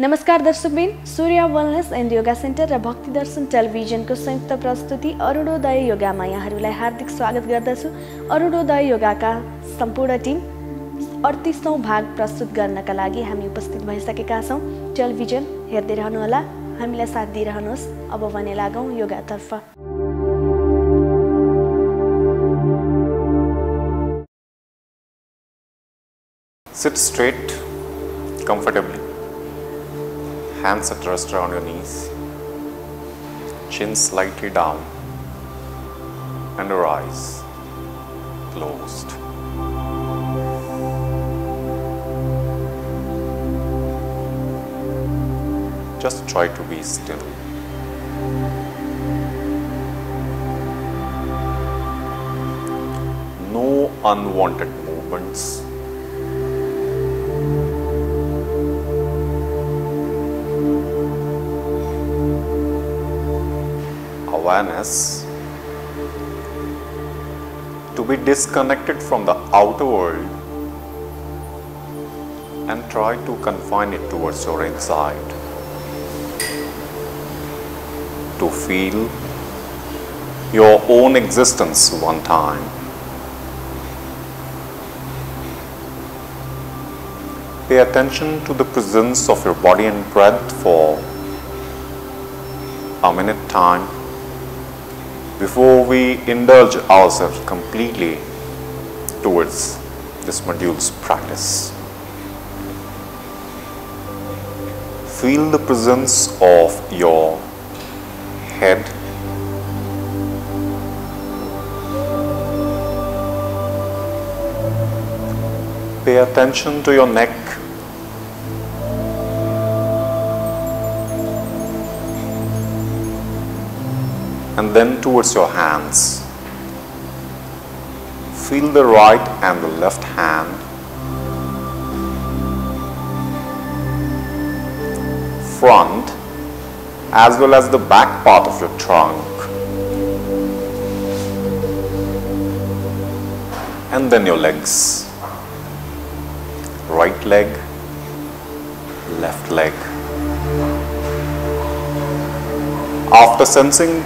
नमस्कार दर्शकबिन, सूर्य wellness end yoga centre र भक्ति दर्शन टेलिभिजनको संयुक्त प्रस्तुति अरुणोदय योगामा यहाँहरूलाई हार्दिक स्वागत गर्दछु। अरुणोदय योगाका सम्पूर्ण टिम 38औं भाग प्रस्तुत गर्नका लागि हामी उपस्थित भइसकेका छौं। टेलिभिजन हेर्दै रहनुहोला, हामीलाई साथ दिइरहनुहोस्। अब भने लागौं योगातर्फ। Sit straight, comfortably. Hands at rest around your knees. Chin slightly down. And your eyes closed. Just try to be still. No unwanted movements. Awareness to be disconnected from the outer world and try to confine it towards your inside, to feel your own existence one time. Pay attention to the presence of your body and breath for a minute time before we indulge ourselves completely towards this module's practice. Feel the presence of your head, pay attention to your neck, and then towards your hands. Feel the right and the left hand. Front as well as the back part of your trunk. And then your legs. Right leg, left leg. After sensing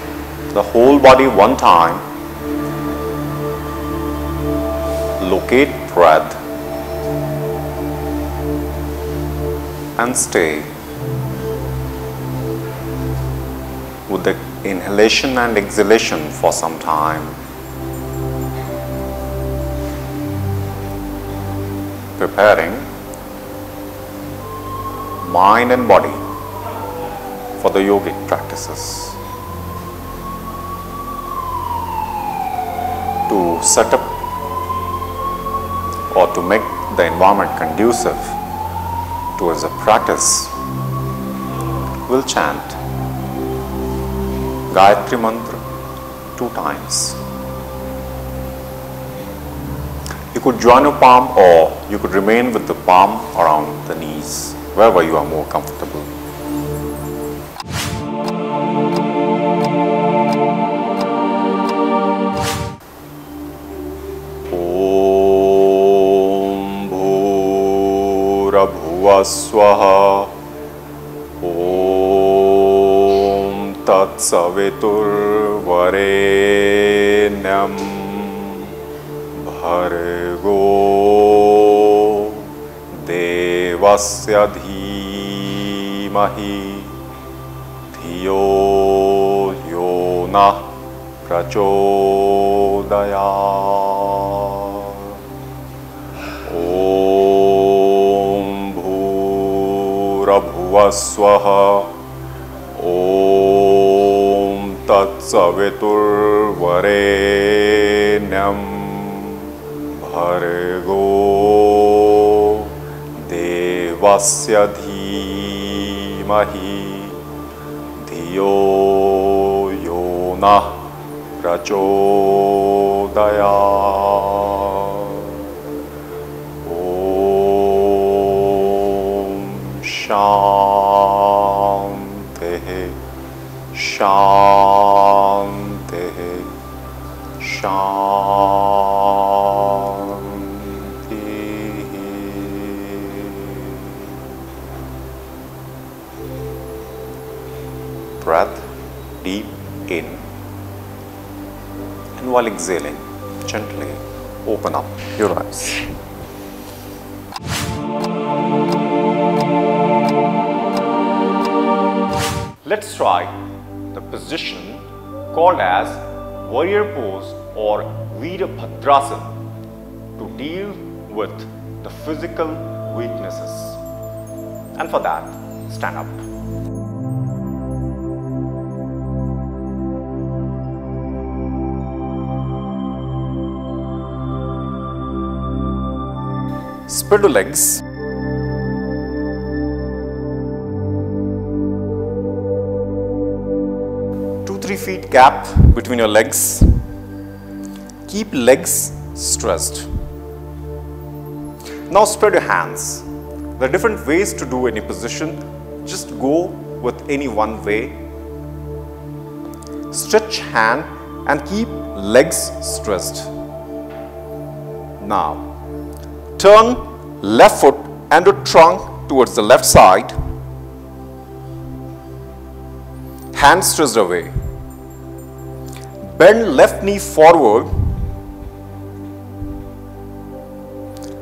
the whole body one time, locate breath and stay with the inhalation and exhalation for some time. Preparing mind and body for the yogic practices. To set up or to make the environment conducive towards the practice, we'll chant Gayatri Mantra 2 times. You could join your palm or you could remain with the palm around the knees, wherever you are more comfortable. Swah Om Tat Savitur Varenyam Bhargo Devasya Dhimahi Dhiyo Yona Prachodayat. Bhuvaswaha Om Tat Savitur Varenyam Bhargo Devasya Dhimahi Dhiyo Yona Prachodayat. Shanti, Shanti, Shanti. while exhaling, gently open up your eyes. Let's try the position called as warrior pose or Virabhadrasana to deal with the physical weaknesses. And for that, stand up. Spread the legs. Two-three feet gap between your legs. Keep legs stressed. Now spread your hands. There are different ways to do any position. Just go with any one way. Stretch hand and keep legs stressed. Now turn left foot and the trunk towards the left side. Hands stressed away. Bend left knee forward.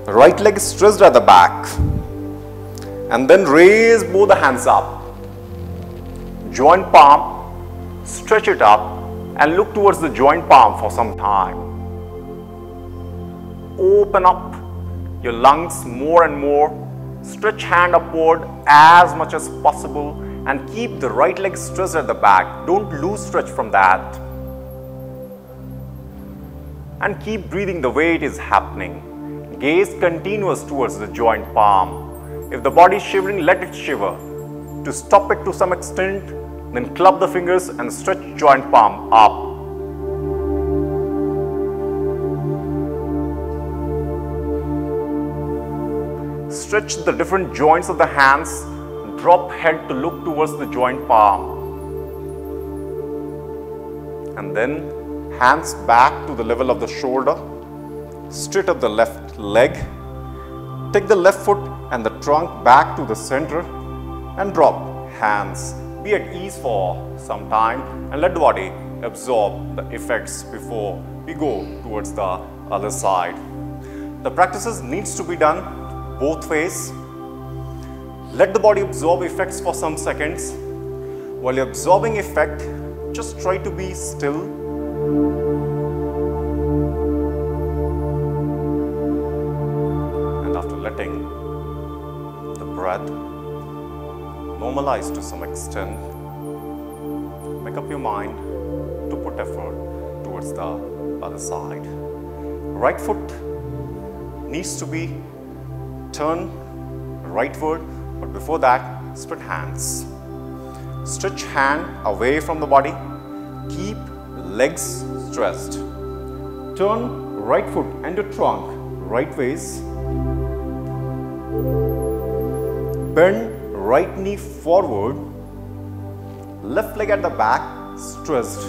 Right leg stressed at the back. And then raise both the hands up. Joint palm, stretch it up and look towards the joint palm for some time. Open up your lungs more and more. Stretch hand upward as much as possible and keep the right leg stressed at the back. Don't lose stretch from that. And keep breathing the way it is happening. Gaze continuous towards the joint palm. If the body is shivering, let it shiver. To stop it to some extent, then club the fingers and stretch joint palm up. Stretch the different joints of the hands. Drop head to look towards the joint palm. And then hands back to the level of the shoulder. Straight up the left leg. Take the left foot and the trunk back to the center and drop hands. Be at ease for some time and let the body absorb the effects before we go towards the other side. The practices needs to be done both ways. Let the body absorb effects for some seconds. While you're absorbing effect, just try to be still. And after letting the breath normalize to some extent, make up your mind to put effort towards the other side. Right foot needs to be turned rightward, but before that, spread hands. Stretch hand away from the body. Keep legs stressed. Turn right foot and your trunk right ways. Bend right knee forward. Left leg at the back, stressed.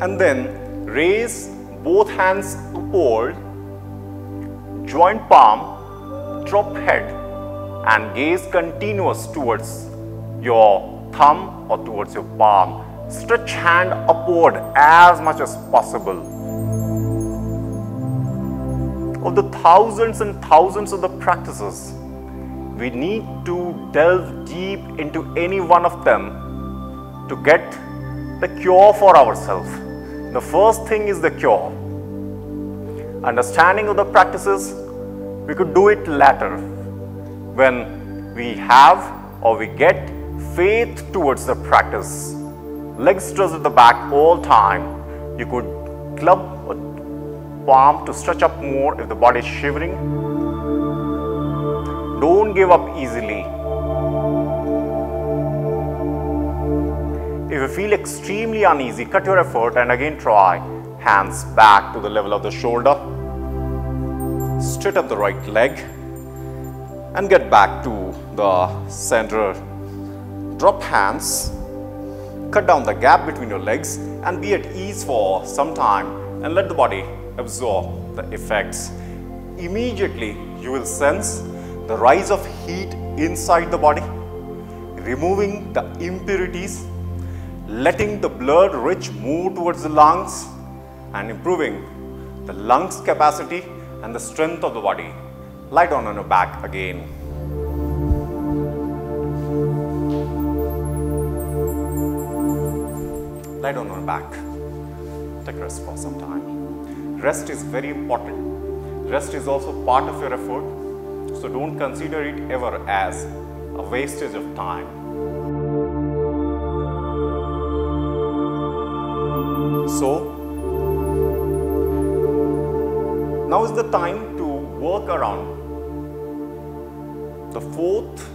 And then raise both hands upward. Joint palm, drop head and gaze continuous towards your thumb or towards your palm. Stretch hand upward as much as possible. Of the thousands and thousands of the practices, we need to delve deep into any one of them to get the cure for ourselves. The first thing is the cure. Understanding of the practices, we could do it later when we have or we get faith towards the practice. Legs stressed at the back all time. You could club a palm to stretch up more if the body is shivering. Don't give up easily. If you feel extremely uneasy, cut your effort and again try. Hands back to the level of the shoulder. Straight up the right leg and get back to the center. Drop hands, cut down the gap between your legs and be at ease for some time and let the body absorb the effects. Immediately you will sense the rise of heat inside the body, removing the impurities, letting the blood rich move towards the lungs and improving the lungs capacity and the strength of the body. Lie down on your back again. Lie down on your back. Take rest for some time. Rest is very important. Rest is also part of your effort. So don't consider it ever as a wastage of time. So, now is the time to work around the fourth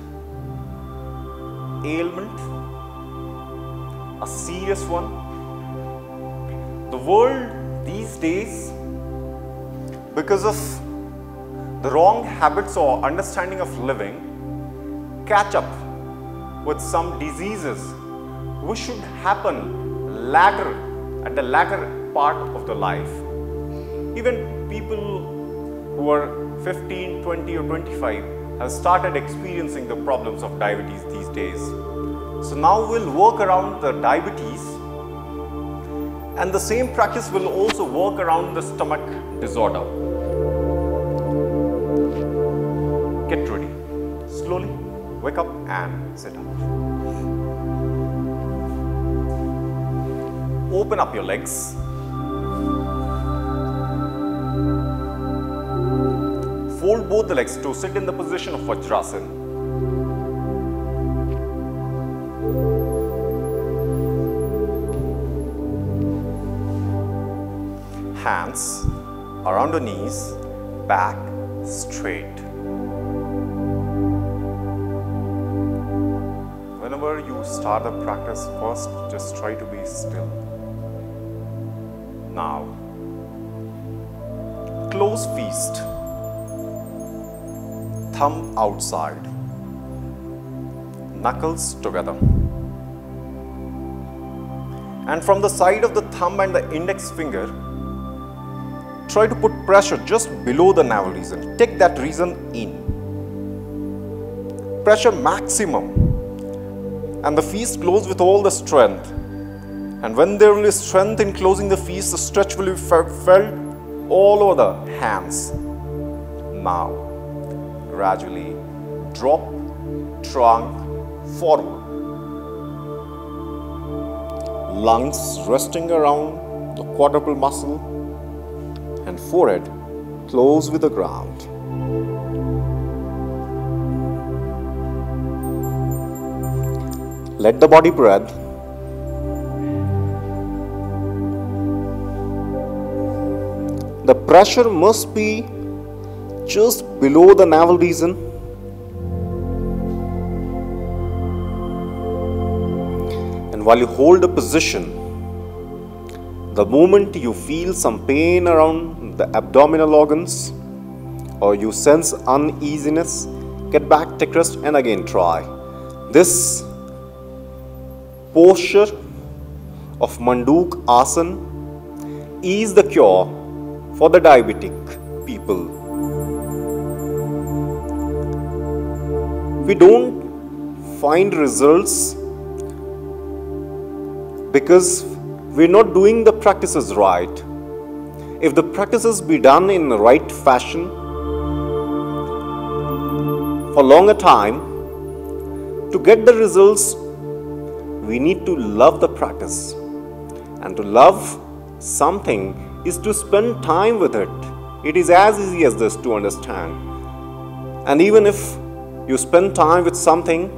ailment, a serious one. The world these days, because of the wrong habits or understanding of living, catch up with some diseases which should happen at the latter part of the life. Even people who are 15, 20 or 25 have started experiencing the problems of diabetes these days. So now we'll work around the diabetes, and the same practice will also work around the stomach disorder. Get ready. Slowly wake up and sit up. Open up your legs. Fold both the legs to sit in the position of Vajrasana. Hands around the knees, back straight. Whenever you start the practice, first just try to be still. Now, close fist, thumb outside, knuckles together. And from the side of the thumb and the index finger, try to put pressure just below the navel region. Take that region in. Pressure maximum. And the fist close with all the strength. And when there will be strength in closing the fist, the stretch will be felt all over the hands. Now, gradually drop trunk forward. Lungs resting around the quadruple muscle and forehead close with the ground. Let the body breathe. The pressure must be just below the navel region. And while you hold the position, the moment you feel some pain around the abdominal organs or you sense uneasiness, get back, take rest, and again try. This posture of Manduk Asana is the cure for the diabetic people. We don't find results because we're not doing the practices right. If the practices be done in the right fashion for longer time, to get the results, we need to love the practice. And to love something is to spend time with it. It is as easy as this to understand. And even if you spend time with something,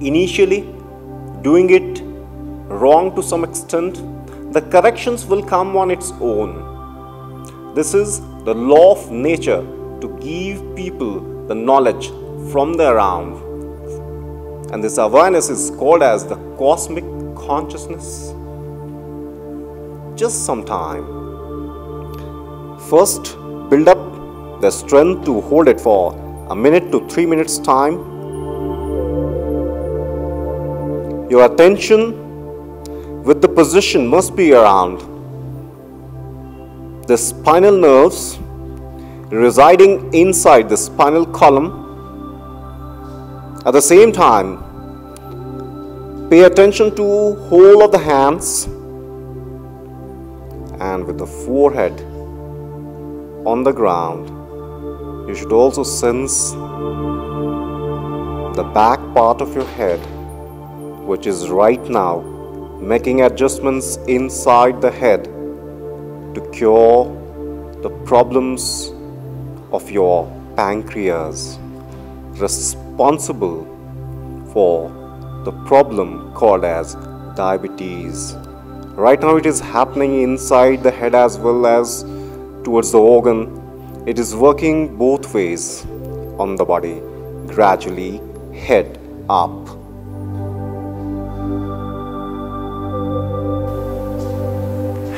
initially doing it wrong to some extent, the corrections will come on its own. This is the law of nature to give people the knowledge from the around. And this awareness is called as the cosmic consciousness. Just some time. First, build up the strength to hold it for a minute to 3 minutes time. Your attention with the position must be around the spinal nerves residing inside the spinal column. At the same time, pay attention to whole of the hands and with the forehead on the ground, you should also sense the back part of your head, which is right now making adjustments inside the head to cure the problems of your pancreas, responsible for the problem called as diabetes. Right now it is happening inside the head as well as towards the organ. It is working both ways on the body, gradually head up.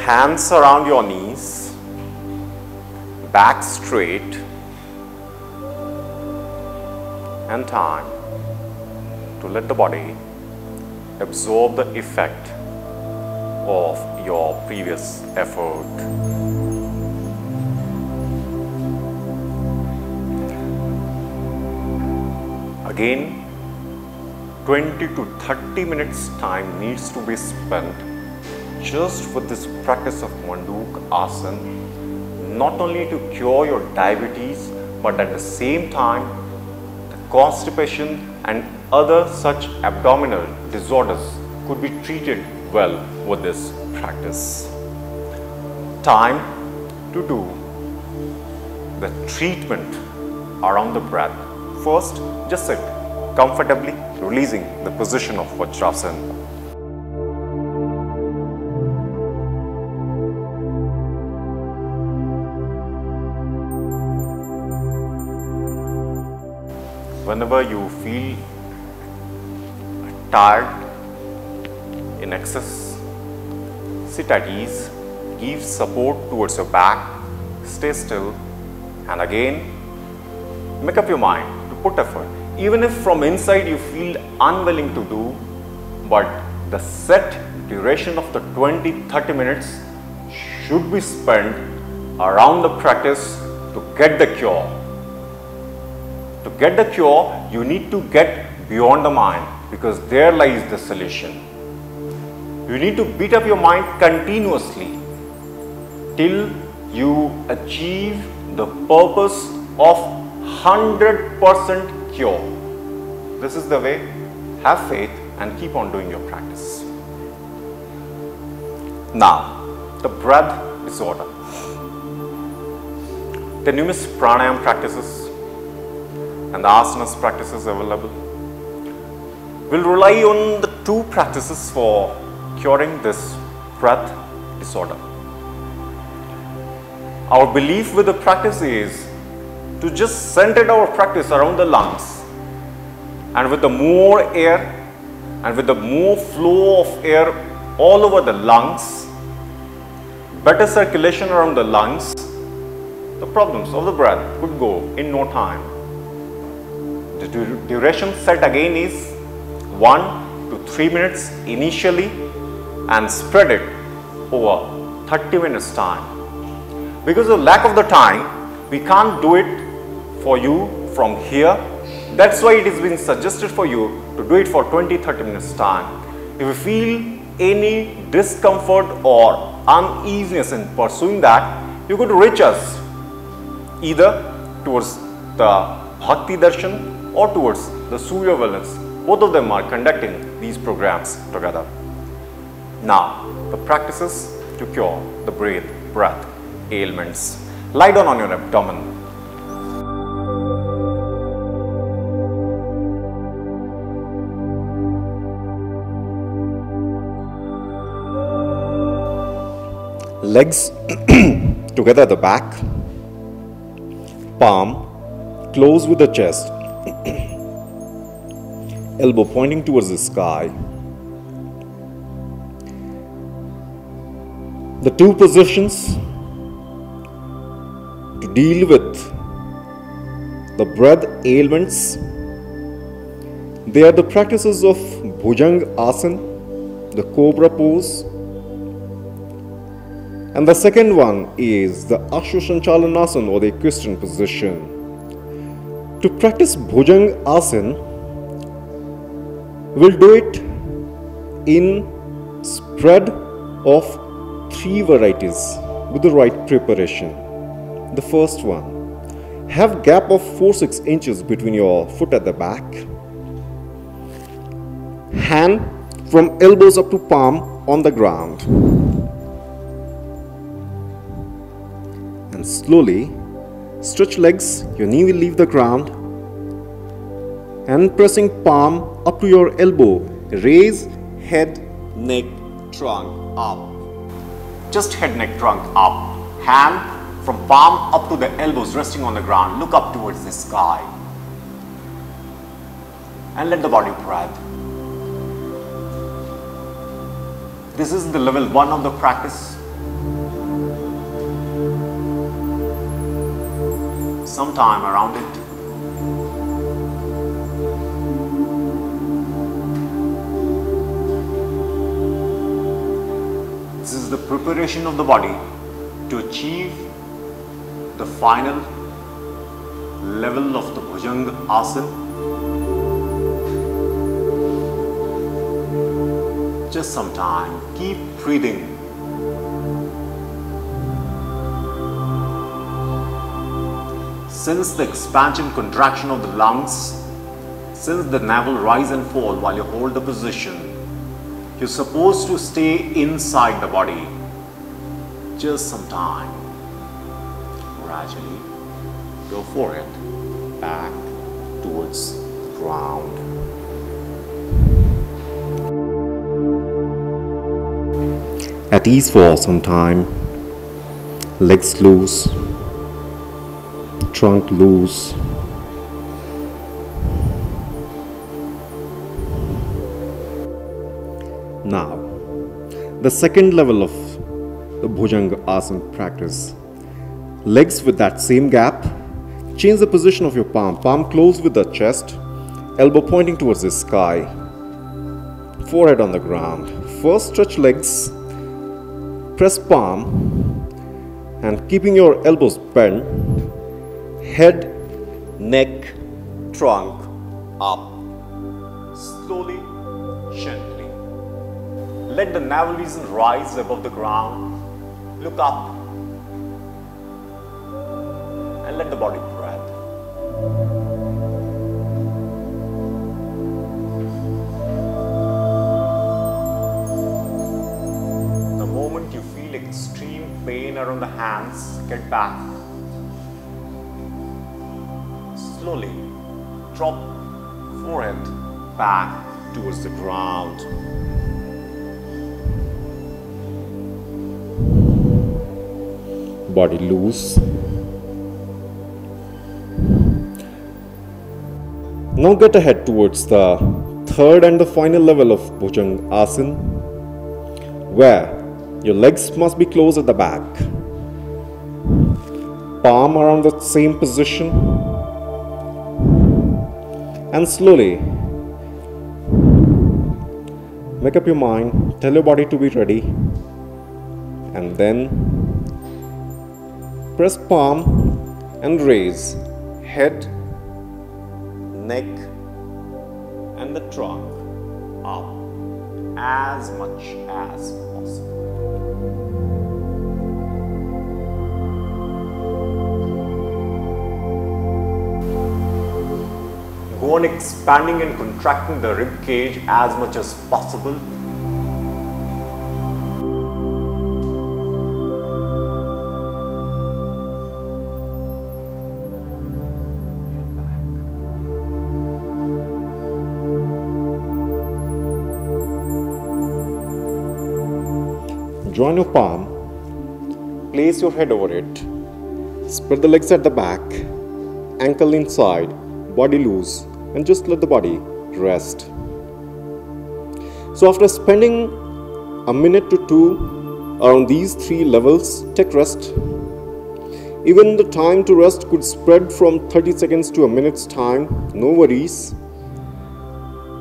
Hands around your knees, back straight, and time to let the body absorb the effect of your previous effort. Again, 20 to 30 minutes time needs to be spent just with this practice of Manduk Asana, not only to cure your diabetes, but at the same time, the constipation and other such abdominal disorders could be treated well with this practice. Time to do the treatment around the breath. First, just sit comfortably, releasing the position of Vajrasana. Whenever you feel tired in excess, sit at ease, give support towards your back, stay still, and again make up your mind to put effort. Even if from inside you feel unwilling to do, but the set duration of the 20-30 minutes should be spent around the practice to get the cure. To get the cure, you need to get beyond the mind, because there lies the solution. You need to beat up your mind continuously till you achieve the purpose of 100% cure. This is the way. Have faith and keep on doing your practice. Now, the breath disorder. The numerous pranayama practices and the asanas practices available will rely on the two practices for curing this breath disorder. Our belief with the practice is to just center our practice around the lungs, and with the more air and with the more flow of air all over the lungs, better circulation around the lungs, the problems of the breath could go in no time. The duration set again is 1 to 3 minutes initially, and spread it over 30 minutes time. Because of lack of the time, we can't do it for you from here. That's why it is being suggested for you to do it for 20-30 minutes time. If you feel any discomfort or uneasiness in pursuing that, you could reach us either towards the Bhakti Darshan or towards the Surya Wellness. Both of them are conducting these programs together. Now, the practices to cure the breath ailments. Lie down on your abdomen. Legs together at the back, palm close with the chest, elbow pointing towards the sky. The two positions to deal with the breath ailments, they are the practices of Bhujang Asana, the Cobra pose, and the second one is the Ashwashanchalanasana or the equestrian position. To practice Bhujang Asana, we'll do it in spread of 3 varieties. with the right preparation. The first one, have gap of 4-6 inches between your foot at the back. Hand from elbows up to palm on the ground. And slowly stretch legs, your knee will leave the ground. And pressing palm up to your elbow, raise head, neck, trunk up. Just head, neck, trunk up. Hand from palm up to the elbows resting on the ground. Look up towards the sky. And let the body breathe. This is the level 1 of the practice. Sometime around it. This is the preparation of the body to achieve the final level of the Bhujanga Asana. Just some time, keep breathing. Sense the expansion, contraction of the lungs. Sense the navel rise and fall while you hold the position. You're supposed to stay inside the body. Just some time. Gradually go for it. Back towards the ground. At ease for some time. Legs loose. Trunk loose. Now, the second level of the Bhujanga Asana practice. Legs with that same gap. Change the position of your palm. Palm close with the chest. Elbow pointing towards the sky. Forehead on the ground. First stretch legs. Press palm. And keeping your elbows bent. Head, neck, trunk up. Slowly, gently. Let the navel region rise above the ground. Look up. And let the body breathe. The moment you feel extreme pain around the hands, get back. Slowly drop forehead back towards the ground. Body loose. Now get ahead towards the third and the final level of Bhujanga Asana, where your legs must be closed at the back. Palm around the same position. And slowly make up your mind, tell your body to be ready, and then press palm and raise head, neck and the trunk up as much as possible. Go on expanding and contracting the rib cage as much as possible. Join your palm, place your head over it, spread the legs at the back, ankle inside, body loose, and just let the body rest. So after spending a minute to two around these three levels, take rest. Even the time to rest could spread from 30 seconds to a minute's time, no worries.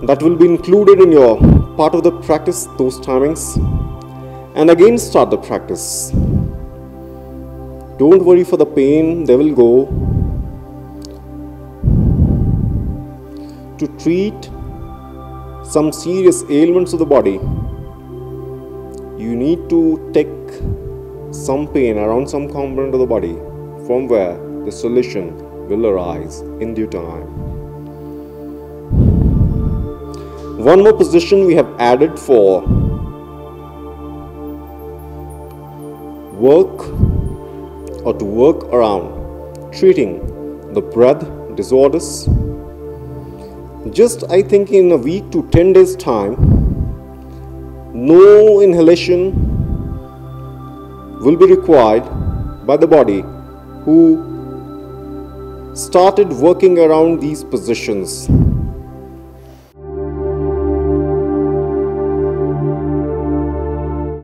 That will be included in your part of the practice, those timings. And again start the practice. Don't worry for the pain, they will go. To treat some serious ailments of the body, you need to take some pain around some component of the body, from where the solution will arise in due time. One more position we have added for work or to work around treating the breath disorders. Just I think in a week to 10 days time, no inhalation will be required by the body who started working around these positions.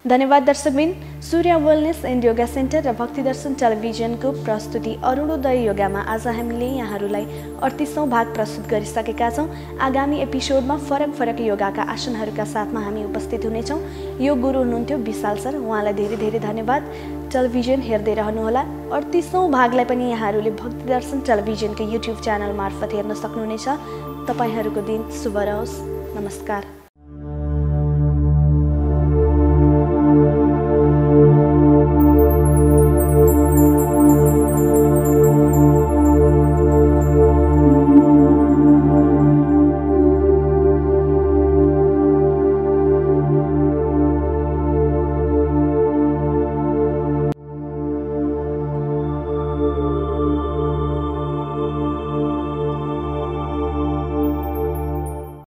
धन्यवाद दर्शकबिन। सूर्य wellness end yoga centre र भक्ति दर्शन टेलिभिजनको प्रस्तुति अरुणोदय योगामा आज हामीले यहाँहरूलाई 38औं भाग प्रस्तुत गरिसकेका छौं। आगामी एपिसोडमा फरक फरक योगाका आसनहरूका साथमा हामी उपस्थित हुनेछौं। यो गुरु हुनुहुन्थ्यो विशाल सर, उहाँलाई धेरै धेरै धन्यवाद। टेलिभिजन हेर्दै रहनुहोला। 38औं भागलाई पनि यहाँहरूले भक्ति दर्शन टेलिभिजनको युट्युब च्यानल मार्फत हेर्न सक्नुहुनेछ। तपाईहरुको दिन शुभ रहोस्। नमस्कार।